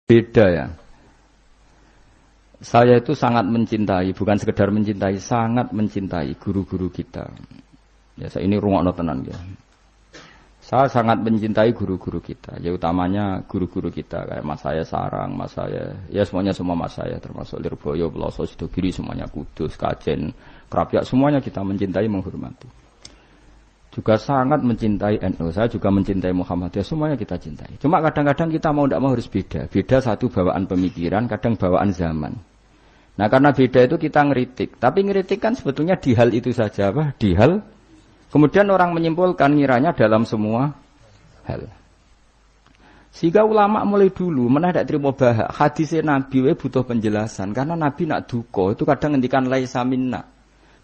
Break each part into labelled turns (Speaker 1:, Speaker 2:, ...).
Speaker 1: Beda ya. Saya itu sangat mencintai, bukan sekedar mencintai, sangat mencintai guru-guru kita. Ya, saya ini rungokno tenan ya. Saya sangat mencintai guru-guru kita, ya utamanya guru-guru kita kayak mas saya Sarang, mas saya, ya semuanya semua mas saya termasuk Lirboyo, Peloso, Sidogiri, semuanya Kudus, Kajen, Krapyak, semuanya kita mencintai, menghormati. Juga sangat mencintai NU, saya juga mencintai Muhammadiyah, semuanya kita cintai. Cuma kadang-kadang kita mau tidak mau harus beda. Beda satu bawaan pemikiran, kadang bawaan zaman. Nah karena beda itu kita ngeritik. Tapi ngeritik kan sebetulnya di hal itu saja, apa? Di hal. Kemudian orang menyimpulkan ngiranya dalam semua hal. Sehingga ulama mulai dulu mana tidak terima bahak. Hadisnya Nabi butuh penjelasan. Karena Nabi nak duko itu kadang ngendikan laisa minna.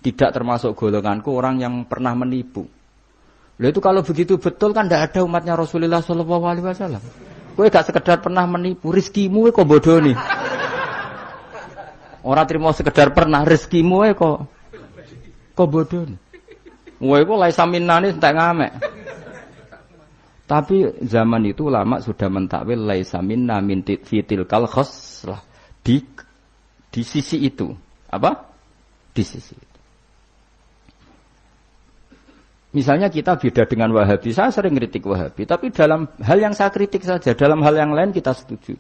Speaker 1: Tidak termasuk golonganku orang yang pernah menipu. Lalu itu kalau begitu betul kan tidak ada umatnya Rasulullah SAW. Kowe gak sekedar pernah menipu, rizkimu kok bodoh nih. Orang terima sekedar pernah, rezekimu kok bodoh nih. Kowe iku laisa minnane entek ngamek. Tapi zaman itu ulama sudah mentakwil laisa minna min fitil kal khoslah di sisi itu. Apa? Di sisi itu. Misalnya kita beda dengan Wahabi, saya sering kritik Wahabi, tapi dalam hal yang saya kritik saja, dalam hal yang lain kita setuju.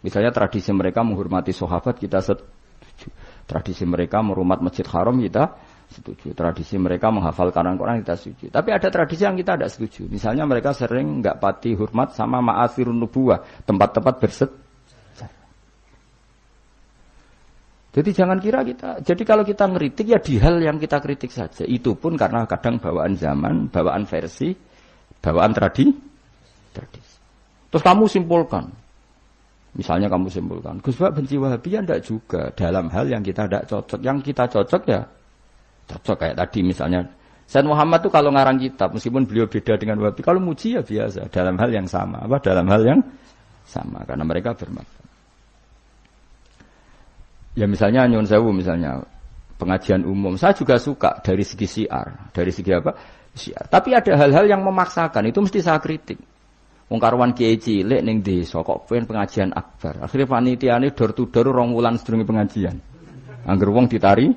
Speaker 1: Misalnya tradisi mereka menghormati sahabat, kita setuju. Tradisi mereka merumat Masjid Haram, kita setuju. Tradisi mereka menghafal Quran, kita setuju. Tapi ada tradisi yang kita tidak setuju. Misalnya mereka sering enggak pati hormat sama ma'asirun nubuwah, tempat-tempat bersejarah. Jadi jangan kira kita, jadi kalau kita ngeritik ya di hal yang kita kritik saja. Itu pun karena kadang bawaan zaman, bawaan versi, bawaan tradisi. Terus kamu simpulkan. Misalnya kamu simpulkan, Gus Bak benci Wahabi ya enggak juga. Dalam hal yang kita tidak cocok. Yang kita cocok ya cocok kayak tadi misalnya. Sayyid Muhammad tuh kalau ngarang kitab, meskipun beliau beda dengan Wahabi, kalau muji ya biasa. Dalam hal yang sama. Apa? Dalam hal yang sama. Karena mereka bermakna. Ya misalnya nyun sewu misalnya pengajian umum, saya juga suka dari segi syiar, dari segi apa? Syiar. Tapi ada hal-hal yang memaksakan, itu mesti saya kritik. Wong karwan kiai cilik ning desa kok pengen pengajian akbar. Akhirnya panitiane door to door 2 wulan sedurunge pengajian. Angger wong ditari.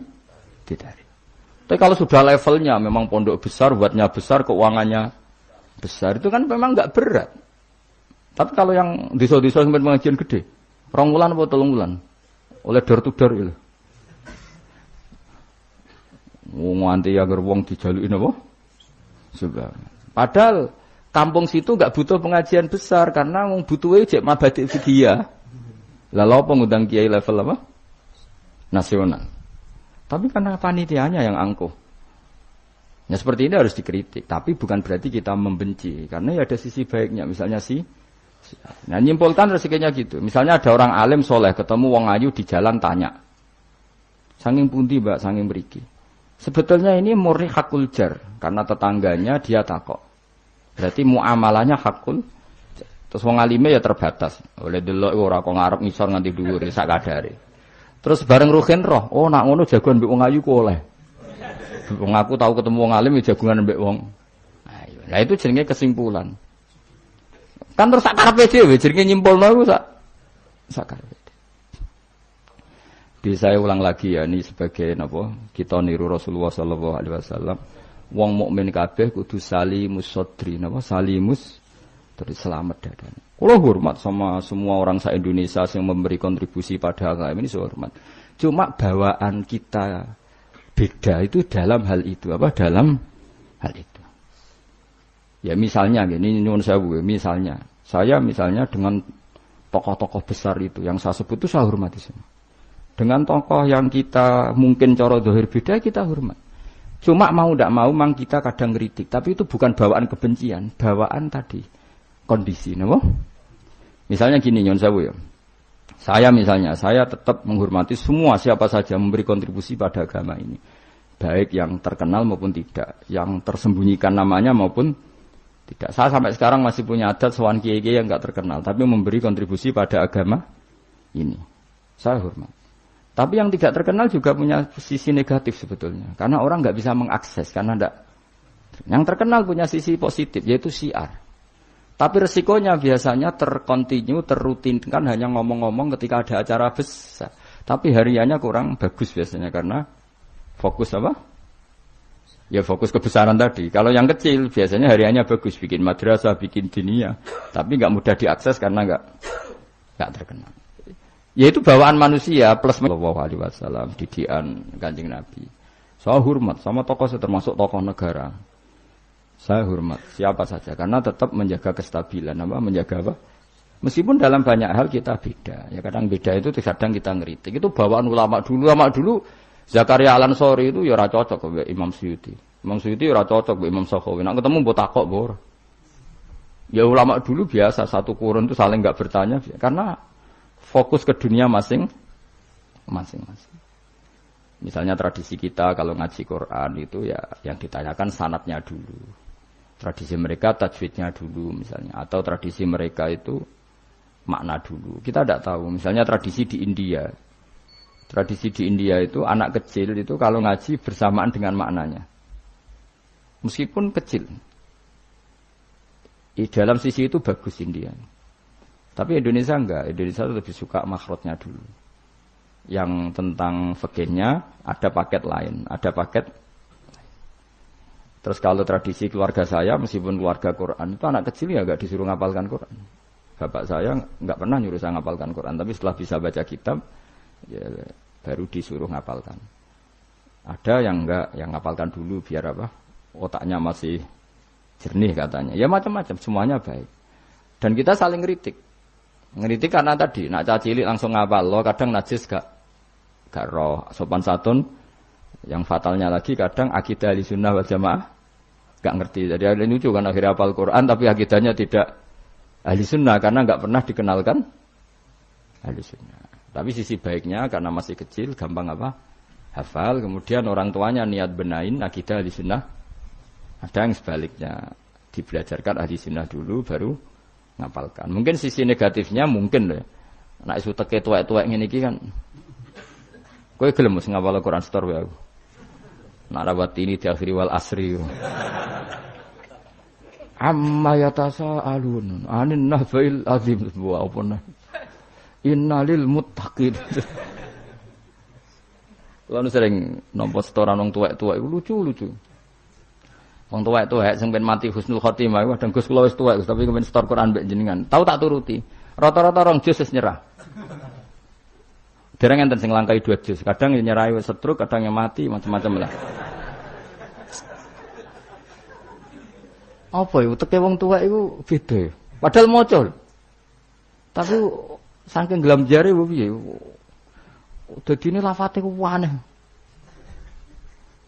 Speaker 1: Tapi kalau sudah levelnya memang pondok besar, buatnya besar, keuangannya besar, itu kan memang enggak berat. Tapi kalau yang desa-desa sampai pengajian gede, 2 wulan atau 3 wulan. Oleh door to door itu. Wong nganti agar wong dijalukin apa? Sebab. Padahal kampung situ enggak butuh pengajian besar karena wong butuhe cek mabadik fikih. Lalu apa ngundang kiai level apa? Nasional. Tapi karena panitianya yang angkuh. Ya seperti ini harus dikritik, tapi bukan berarti kita membenci karena ya ada sisi baiknya, misalnya nah nyimpulkan rezekinya gitu. Misalnya ada orang alim soleh ketemu wong ayu di jalan tanya, sanging pundi mbak, sanging mriki. Sebetulnya ini murni hakul jar karena tetangganya dia takok. Berarti muamalahnya hakul. Terus wong alime ya terbatas. Oleh delok ora kok ngarep ngisor nganti dhuwur sak kadare. Terus bareng ruhin roh, oh nak ngono jagoan mbek wong ayu ku oleh. Wong aku tahu ketemu wong alim ya jagungan mbek wong ayu. Lah itu jenenge kesimpulan. Kan terus sak karepe dhewe jenenge nyimpulno iku sak karepe. Di saya ulang lagi ya, ini sebagai napa kita niru Rasulullah sallallahu alaihi wasallam. Wong mukmin kabeh kudu salimus sodri, napa salimus terus selamat dadane. Kula hormat sama semua orang se-Indonesia yang memberi kontribusi pada agama ini, saya hormat. Cuma bawaan kita beda itu dalam hal itu, apa dalam hal itu. Ya misalnya gini, nyuwun sewu, misalnya saya dengan tokoh-tokoh besar itu yang saya sebut itu saya hormati semua. Dengan tokoh yang kita mungkin cara zahir beda kita hormat. Cuma mau tidak mau memang kita kadang kritik, tapi itu bukan bawaan kebencian, bawaan tadi kondisi, napa? Misalnya gini nyuwun sewu ya. Saya tetap menghormati semua siapa saja memberi kontribusi pada agama ini. Baik yang terkenal maupun tidak, yang tersembunyikan namanya maupun tidak. Saya sampai sekarang masih punya adat sowan kiai-kiai yang enggak terkenal tapi memberi kontribusi pada agama ini. Saya hormat. Tapi yang tidak terkenal juga punya sisi negatif sebetulnya. Karena orang enggak bisa mengakses karena enggak. Yang terkenal punya sisi positif yaitu syiar. Tapi resikonya biasanya terkontinu, terrutinkan hanya ngomong-ngomong ketika ada acara besar. Tapi hariannya kurang bagus biasanya karena fokus apa? Ya fokus kebesaran tadi. Kalau yang kecil biasanya hariannya bagus, bikin madrasah, bikin dinia, tapi nggak mudah diakses karena nggak terkenal. Yaitu bawaan manusia plus Sallallahu Alaihi Wasallam, didikan Kanjeng Nabi. Saya hormat sama tokoh termasuk tokoh negara. Saya hormat siapa saja karena tetap menjaga kestabilan, menjaga apa? Meskipun dalam banyak hal kita beda. Ya kadang beda itu kadang kita ngeritik. Itu bawaan ulama dulu Zakaria Al-Ansori itu ya ora cocok ke Imam Suyuti. Imam Suyuti ora cocok ke Imam Sakhawi. Nek ketemu mbok takok mbok. Ya ulama dulu biasa satu kurun itu saling enggak bertanya karena fokus ke dunia masing-masing. Misalnya tradisi kita kalau ngaji Quran itu ya yang ditanyakan sanadnya dulu. Tradisi mereka tajwidnya dulu misalnya. Atau tradisi mereka itu makna dulu. Kita tidak tahu. Misalnya tradisi di India. Tradisi di India itu anak kecil itu kalau ngaji bersamaan dengan maknanya. Meskipun kecil. Di dalam sisi itu bagus India. Tapi Indonesia enggak. Indonesia lebih suka makhrajnya dulu. Yang tentang fikihnya ada paket lain. Ada paket. Terus kalau tradisi keluarga saya, meskipun keluarga Quran, itu anak kecil ya enggak disuruh ngapalkan Quran. Bapak saya enggak pernah nyuruh saya ngapalkan Quran, tapi setelah bisa baca kitab, ya baru disuruh ngapalkan. Ada yang enggak, yang ngapalkan dulu biar apa? Otaknya masih jernih katanya. Ya macam-macam, semuanya baik. Dan kita saling ngeritik. Ngeritik karena tadi, nak cacilik langsung ngapal, lo kadang najis gak roh, sopan santun. Yang fatalnya lagi kadang akidah Ahlussunnah wal Jamaah gak ngerti. Jadi ada lucu kan akhirnya hafal Quran tapi akidahnya tidak Ahlussunnah karena gak pernah dikenalkan Ahlussunnah. Tapi sisi baiknya karena masih kecil gampang apa? Hafal, kemudian orang tuanya niat benain akidah Ahlussunnah. Ada yang sebaliknya dibelajarkan Ahlussunnah dulu baru ngapalkan. Mungkin sisi negatifnya mungkin loh. Nek isu teke tuwek-tuwek ngene iki kan. Kowe gelem mesti ngapal Quran setor wae aku. Nak rawat ini di akhiri wal asri. Amma yatasa alun anin nahbail azim wa apana. Innalil muttaqin. Lalu sering nampa setoran wong tuwek-tuwek lucu-lucu. Wong tuwek-tuwek sing ben mati husnul khotimah kadang Gus kula wis tuwek tapi kepen setor Quran mbek jenengan. Tahu tak turuti. Rata-rata 2 juz wis nyerah. Dereng enten sing langkai 2 juz. Kadang nyerahi wis setruk, kadang yang mati macam-macam lah. Apa ya teke wong tuwek iku beda. Padahal maca. Tapi saking gelam jare piye. Dadine lafate ku aneh.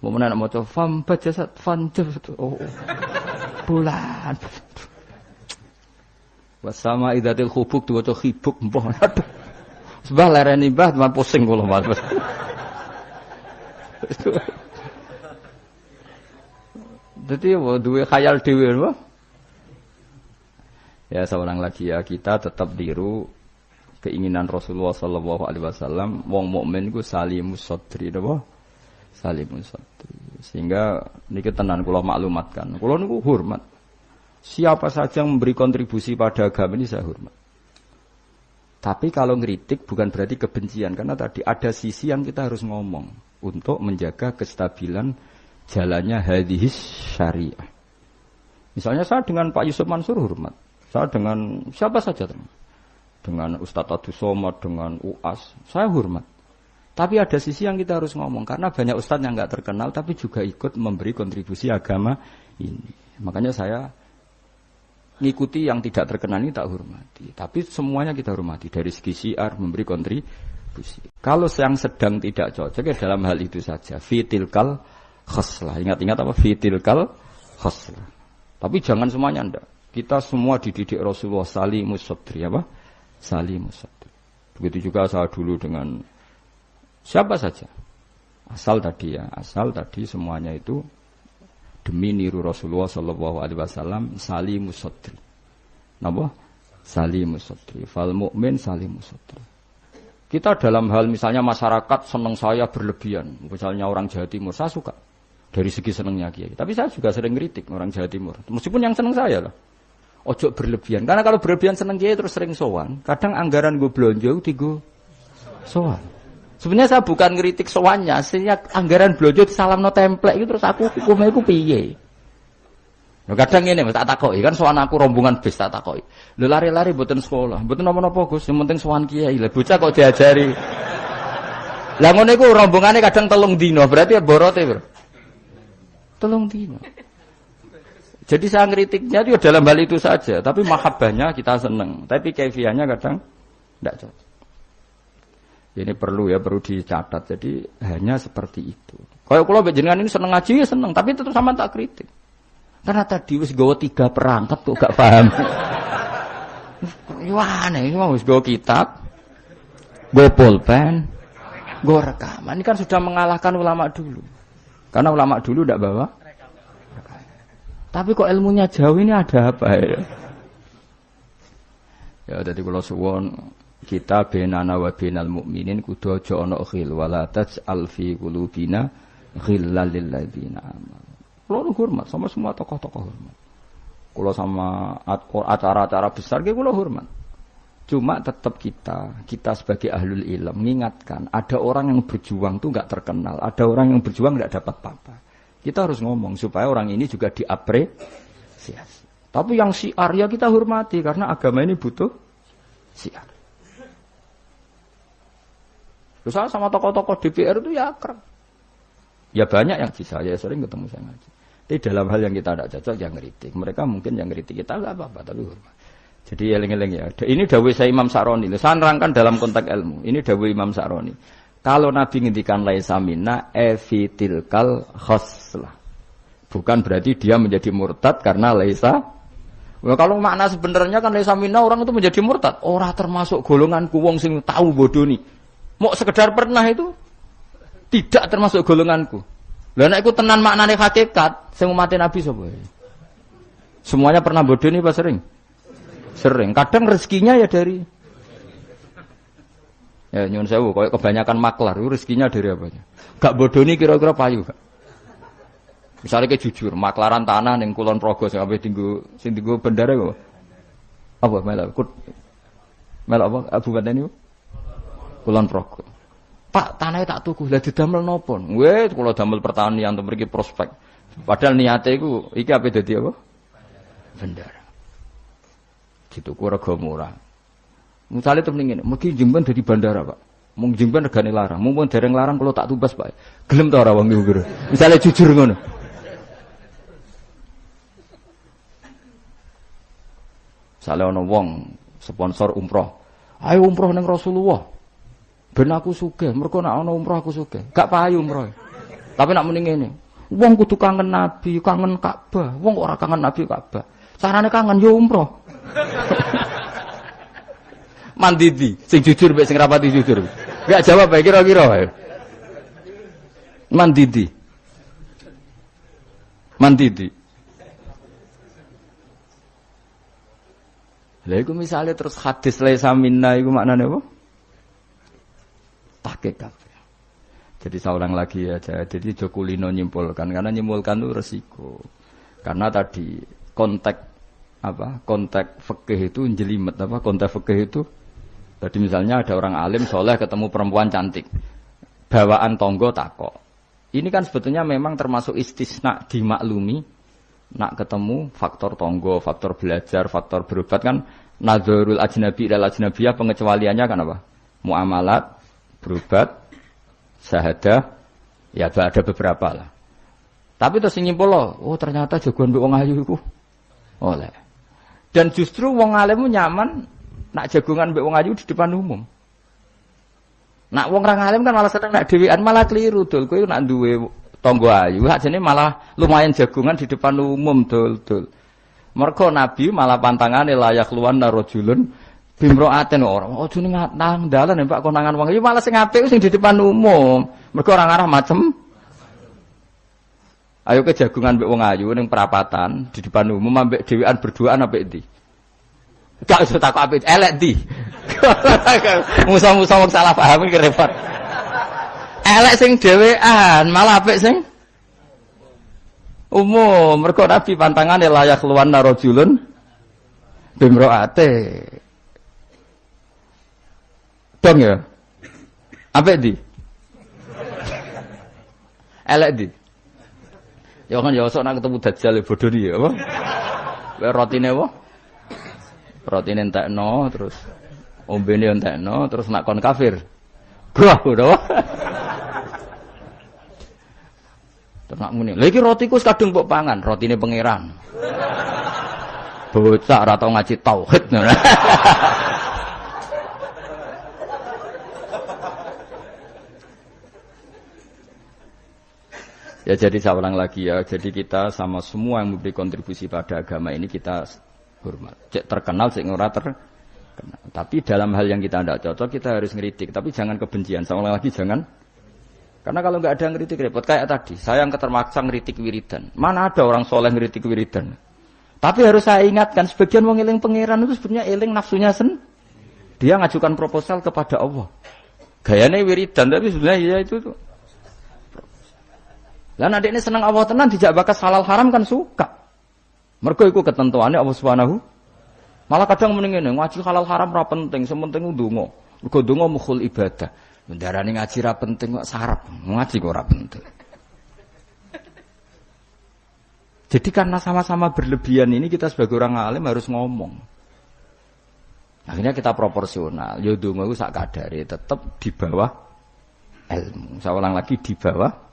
Speaker 1: Mau menak maca fam bajasat fanjur. Oh. Bulan. Wasama idatil khubuk diwaca khibuk mbah. Sebab lereni mbah teman pusing kula Mas. Dadi duwe khayal dhewe lho. Ya seorang lagi ya kita tetap tiru keinginan Rasulullah sallallahu alaihi wasallam wong mukmin ku salimus sadri napa? Salimus sadri. Sehingga niki tenan kula maklumatkan. Kula niku hormat. Siapa saja yang memberi kontribusi pada agama ini saya hormat. Tapi kalau ngeritik bukan berarti kebencian karena tadi ada sisi yang kita harus ngomong untuk menjaga kestabilan jalannya hadis syariah. Misalnya saya dengan Pak Yusuf Mansur hormat. Saya dengan siapa saja teman. Dengan Ustadz Abdus Somad, dengan UAS, saya hormat. Tapi ada sisi yang kita harus ngomong karena banyak ustadz yang enggak terkenal tapi juga ikut memberi kontribusi agama ini. Makanya saya ngikuti yang tidak terkenal ini tak hormati. Tapi semuanya kita hormati dari segi syiar memberi kontribusi. Kalau yang sedang tidak cocok ya dalam hal itu saja. Fitilkal khaslah. Ingat-ingat apa? Fitilkal khaslah. Tapi jangan semuanya ndak. Kita semua dididik Rasulullah salimus sadri apa? Salimus sadri. Begitu juga saya dulu dengan siapa saja. Asal tadi semuanya itu demi niru Rasulullah sallallahu alaihi wasallam salimus sadri. Napa? Salimus sadri. Fal mukmin salimus sadri. Kita dalam hal misalnya masyarakat senang saya berlebihan. Misalnya orang Jawa Timur, saya suka dari segi senangnya Kiai. Tapi saya juga sering kritik orang Jawa Timur. Meskipun yang senang saya lah. ojo berlebihan. Karena kalau berlebihan seneng kiai terus sering sowan. Kadang anggaran gue belanja tigo sowan. Sebenarnya saya bukan ngeritik sowannya, sehingga anggaran belanja disalamno template itu terus aku hukumnya iku piye. Lho kadang ngene tak takoki kan sowan aku rombongan bis tak takoki. Lho lari-lari mboten sekolah, mboten napa-napa Gus, yang penting sowan kiai. Lah bocah kok diajari. Lah ngono iku rombongane kadang 3 dina, berarti borote, Bro. 3 dina. Jadi saya ngeritiknya itu dalam hal itu saja, tapi mahabbahnya kita seneng, tapi kaifiahnya kadang tidak cocok. Ini perlu dicatat. Jadi hanya seperti itu. Kalau jenengan ini seneng ngaji ya seneng, tapi tetap sama tak kritik. Karena tadi wis gawa 3 perangkat kok gak paham. Wah, ini wis gawa kitab, gawa pulpen, gawa rekaman. Ini kan sudah mengalahkan ulama dulu. Karena ulama dulu tidak bawa. Tapi kok ilmunya jauh ini ada apa ya? Ya jadi kalau suwon kita benana wa benal mukminin kudu aja ana khil wala taj'al fi qulubina ghillal lil ladzina amanu. Kulo hormat sama semua tokoh-tokoh hormat. Kulo sama acara-acara besar ge kulo hormat. Cuma tetap kita sebagai ahlul ilm mengingatkan ada orang yang berjuang tuh enggak terkenal, ada orang yang berjuang enggak dapat apa-apa. Kita harus ngomong supaya orang ini juga diapresiasi. Tapi yang syiar ya kita hormati karena agama ini butuh syiar. Terus sama tokoh-tokoh DPR itu ya akrab. Ya banyak yang bisa, ya sering ketemu saya ngaji. Tapi dalam hal yang kita tidak cocok yang ngeritik. Mereka mungkin yang ngeritik kita enggak apa-apa tapi hormat. Jadi eling-eling ya. Ini dawuh saya Imam Sa'roni. Saya nerangkan dalam konteks ilmu. Ini dawuh Imam Sa'roni. Kalau Nabi ngendikan laisa minna evitilkal khoslah. Bukan berarti dia menjadi murtad karena laisa. Nah, kalau makna sebenarnya kan laisa minna orang itu menjadi murtad. Orang termasuk golonganku wong sing tahu bodoni. Mau sekedar pernah itu tidak termasuk golonganku. Lah nek iku tenan maknane hakikat sing umat Nabi sapa? Semuanya pernah bodoni apa sering? Sering. Kadang rezekinya ya dari ya nyuwun sewu, koyo kebanyakan maklar itu rezekinya dari apanya? Gak bodoni kira-kira payu. Misalnya kayak jujur, maklaran tanah ning Kulon Progo sing ape tinggu bendara kok. Apa melok apa Abu Badan niku? Kulon Progo. Pak, tanahnya tak tuku, lah didamel napa? Weh, kula damel pertanian untuk mriki prospek. Padahal niate iku iki ape dadi apa? Bendara. Dituku rega murah. Misalnya temen ngene, mungkin jemban dari bandara, Pak. Mung jemban regane larang, mumpun dereng larang kalau tak tubas, Pak. Gelem ta ora wong iku? Misale jujur ngono. Misale ana wong sponsor umroh. Ayo umroh ning Rasulullah. Ben aku sugih, mergo nek ana umroh aku sugih. Gak payu umroh. Tapi nek muni ngene, wong kudu kangen Nabi, kangen Ka'bah. Wong ora kangen Nabi Ka'bah. Carane kangen yo umroh. Mandidi, sing jujur mbek sing rapati jujur. Enggak jawab bae kira-kira ae. Mandidi. Lha iku misale terus hadis laisa minna iku maknane apa? Tahqiq. Jadi saya ulang lagi ya, jadi Jokulino nyimpulkan karena nyimpulkan itu resiko. Karena tadi konteks fikih itu jelimet konteks fikih itu tadi misalnya ada orang alim soleh ketemu perempuan cantik bawaan tonggo takok ini kan sebetulnya memang termasuk istisna dimaklumi nak ketemu faktor tonggo, faktor belajar, faktor berobat kan nazarul ajnabi dan ajnabiyah pengecualiannya kan apa? Muamalat, berobat, syahadah ya ada beberapa lah tapi terus nyimpul oh ternyata jagoan mbek wong ayu iku oleh. Dan justru wong alim nyaman nak jagongan mbek wong ayu di depan umum. Nak wong ra alim kan malah seneng nak dhewean malah keliru dul. Kowe nak duwe tangga ayu, ajane malah lumayan jagongan di depan umum dul. Mergo Nabi malah pantangane layak luwan narojulun bimroaten ora. Ojo ning nang dalan Pak konangan wong ayu malah sing apik sing di depan umum. Mergo ora ngarah macem. Ayo ke jagungan mbek wong ayu ning perapatan di depan umum ambek dhewean berduaan apik ndi? Gak usah takok apik elek ndi. Musa-musa wong salah paham iki repot. Elek sing dhewean, malah apik sing umum. Mergo Nabi pantangane layak luwan narojulun bimroate. Dong ya. Apik di? Elek di. Ya kan ya sok nak ketemu dajjal bodoh iki apa? Rotine apa? Rotine entekno terus ombene entekno terus nak kon kafir. Wah, udah. Terus nak muni. Lha iki rotiku kadung mbok pangan, rotine pangeran. Bocah ora tau ngaji tauhid. Ya jadi saya ulang lagi ya, jadi kita sama semua yang memberi kontribusi pada agama ini kita hormat. Cek terkenal, cek ora terkenal. Tapi dalam hal yang kita tidak cocok kita harus ngeritik. Tapi jangan kebencian. Saya ulang lagi jangan. Karena kalau nggak ada ngeritik repot. Kayak tadi, saya yang ketermaksa ngeritik wiridan. Mana ada orang soleh ngeritik wiridan? Tapi harus saya ingatkan, sebagian wong eling pangeran itu sebenarnya eling nafsunya dia ngajukan proposal kepada Allah. Gayanya wiridan, tapi sebenarnya ya itu tuh. Lah nek ini seneng Allah tenan dijak bakas halal haram kan suka. Mergo iku ketentuane Allah Subhanahu. Malah kadang mending ngene, ngaji halal haram ora penting, sementing ndonga. Mergo ndonga mukhul ibadah. Mendarani ngaji ra penting kok sarap, ngaji kok ora penting. Jadi karena sama-sama berlebihan ini kita sebagai orang alim harus ngomong. Akhirnya kita proporsional. Ya ndonga iku sak kadare tetep di bawah ilmu. Saya ulang lagi di bawah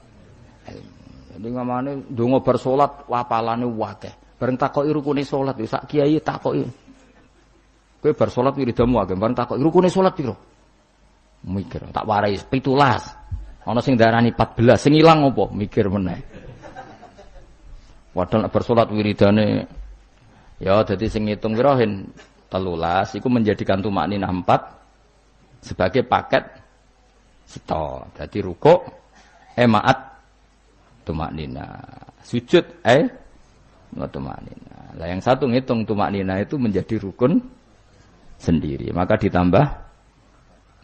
Speaker 1: jadi ngamane ndonga bar salat wapalane akeh. Bareng takoki rukune salat yo sak kiai takoki. Kowe bar salat wiridamu akeh, bareng takoki rukune salat piro? Mikir, tak warai 17. Ana sing darani 14, sing ilang apa? Mikir meneh. Padahal bar salat wiridane ya dadi sing ngitung piro hen 13 iku menjadikan tumakninah 4 sebagai paket sito. Dadi rukuk ma'at tumaknina, sujud tumaknina. Lah yang satu ngitung tumaknina itu menjadi rukun sendiri, maka ditambah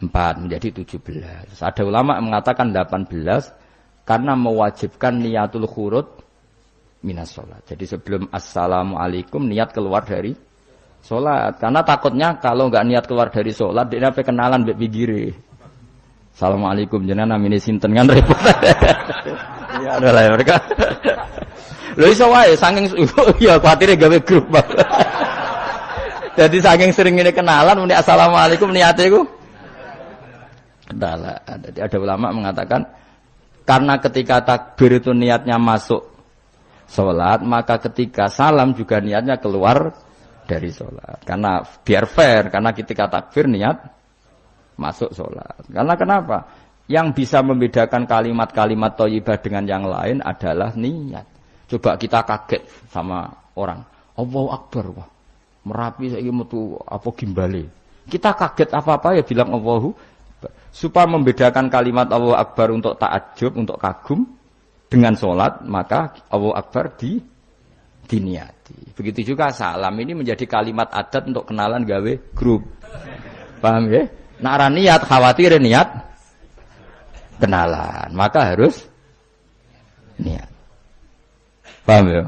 Speaker 1: 4 menjadi 17. Ada ulama yang mengatakan 18 karena mewajibkan niatul khurud minas sholat. Jadi sebelum assalamualaikum niat keluar dari sholat, karena takutnya kalau nggak niat keluar dari sholat dia apa kenalan mbek pinggire. Assalamualaikum jenengan namine sinten kan repot. Ya ada lah mereka. Lho iso wae saking ya kuwatire gawe grup. Jadi saking sering ini kenalan muni assalamualaikum niate iku kendala. Jadi ada ulama mengatakan karena ketika takbir itu niatnya masuk salat, maka ketika salam juga niatnya keluar dari salat. Karena biar fair, karena ketika takbir niat masuk sholat. Karena kenapa? Yang bisa membedakan kalimat-kalimat thayyibah dengan yang lain adalah niat. Coba kita kaget sama orang. Allahu Akbar. Wah, Merapi saiki metu apa gimbale. Kita kaget apa-apa ya bilang Allahu Akbar. Supaya membedakan kalimat Allahu Akbar untuk takjub, untuk kagum dengan sholat, maka Allahu Akbar diniati. Begitu juga salam ini menjadi kalimat adat untuk kenalan gawe grup. Paham ya? Nak niat khawatir niat kenalan, maka harus niat. Paham ya?